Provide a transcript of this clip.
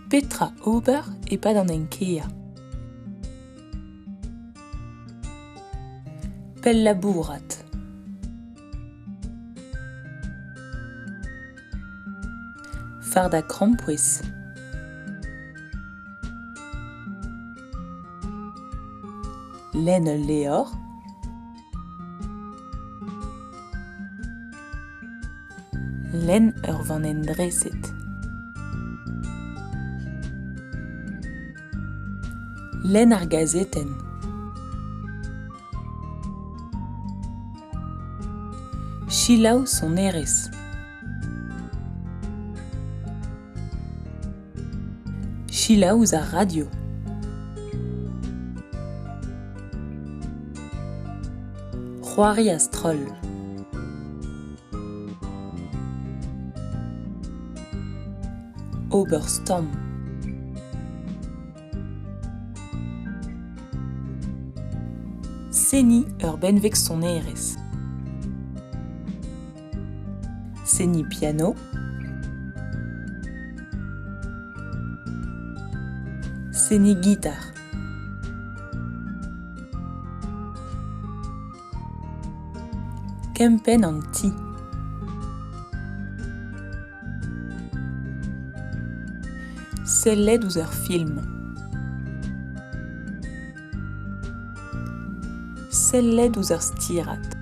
Petra ober e pad an enkea. Pell labourat. Fardañ krampouez. Lenn ul levr. Lenn ur van endreset. Lenn ar gazeten. Selaou son erez. Selaouz ar radio. C'hoari a stroll. Ober stam. Seni ur benveg son erez. Seni piano. Seni gitar. Kempenn an ti. Sellet ouz ur film. Sellet ouz ur stirat.